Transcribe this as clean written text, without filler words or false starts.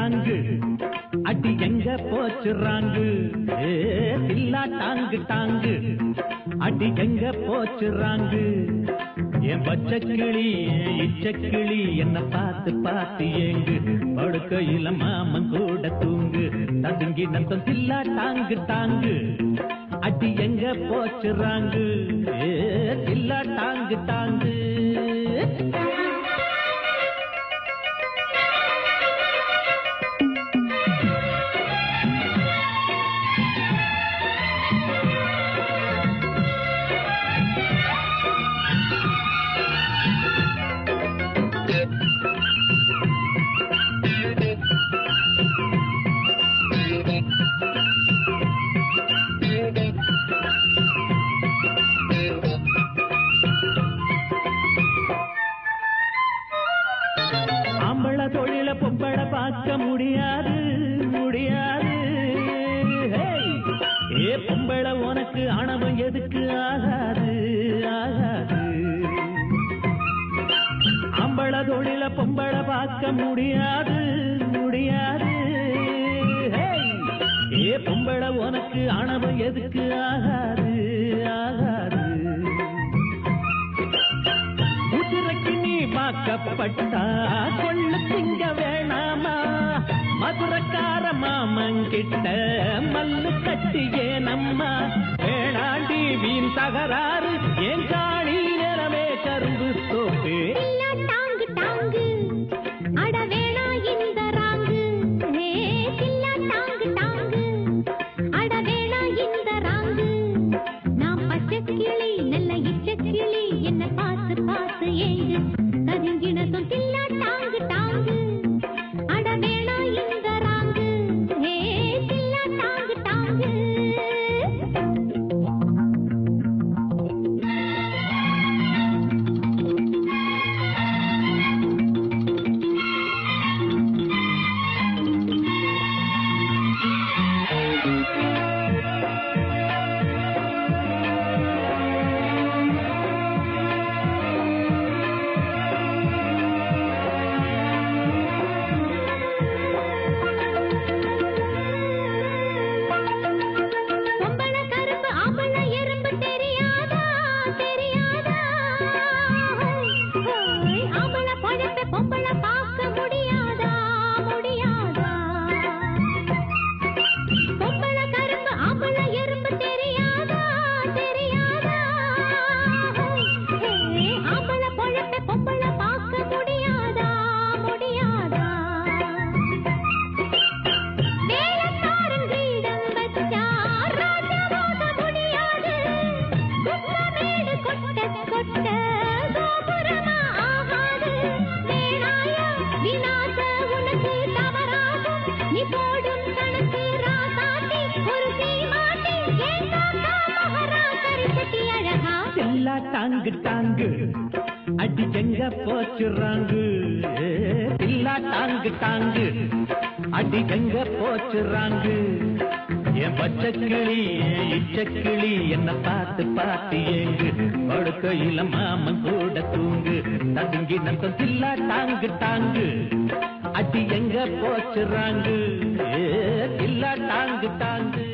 டாங்கு அடி எங்க போச்சுறாங்கு தில்லா டாங்கு டாங்கு அடி எங்க போச்சுறாங்கு என் பச்சக்கிளி இச்சக்கிளி என்ன பார்த்து பார்த்து ஏங்கு படுக்கையில மாமன் கூட தூங்கு ததுங்கி நத்தம் தில்லா டாங்கு டாங்கு அடி எங்க போச்சுறாங்கு தில்லா டாங்கு டாங்கு தொழில பொம்பள பார்க்க முடியாது முடியாது ஏ பொம்பள உனக்கு ஆணவம் எதுக்கு ஆகாது ஆகாது அம்பள தொழில பொம்பள பார்க்க முடியாது முடியாது ஏ பொம்பள உனக்கு ஆணவம் எதுக்கு ஆகாது ஆகாது வாக்கப்பட்டா கொள்ளு திங்க வேணாமா மதுரக்கார மாமங்கிட்ட மல்லு கட்டியே நம்மா வேணாண்டி வீண் தகராறு ஏன் காணி நிறமே கரும்பு தோப்பு டாங்கு டாங்கு அட வேணா இந்த ராங்கு டாங்கு டாங்கு அட வேணா இந்த ராங்கு நான் பச்சை கிளி நல்ல இச்ச கிளி என்ன பார்த்து பார்த்து ஏங்கு கதிங்கினதும் தில்லா டாங்கு டாங்கு அட வேணா இந்த ராங்கு தில்லா டாங்கு டாங்கு டாங்கு டாங்கு அடி எங்க போச்சுறாங்கு தில்லா டாங்கு டாங்கு அடி எங்க போச்சுறாங்கு என் பச்சக்கிளி இச்சக்கிளி என்ன பார்த்து பார்த்து ஏங்கு படுக்கையில மாமன் கூட தூங்கு ததுங்கி நத்தம் தில்லா டாங்கு டாங்கு அடி எங்க போச்சுறாங்கு தில்லா டாங்கு டாங்கு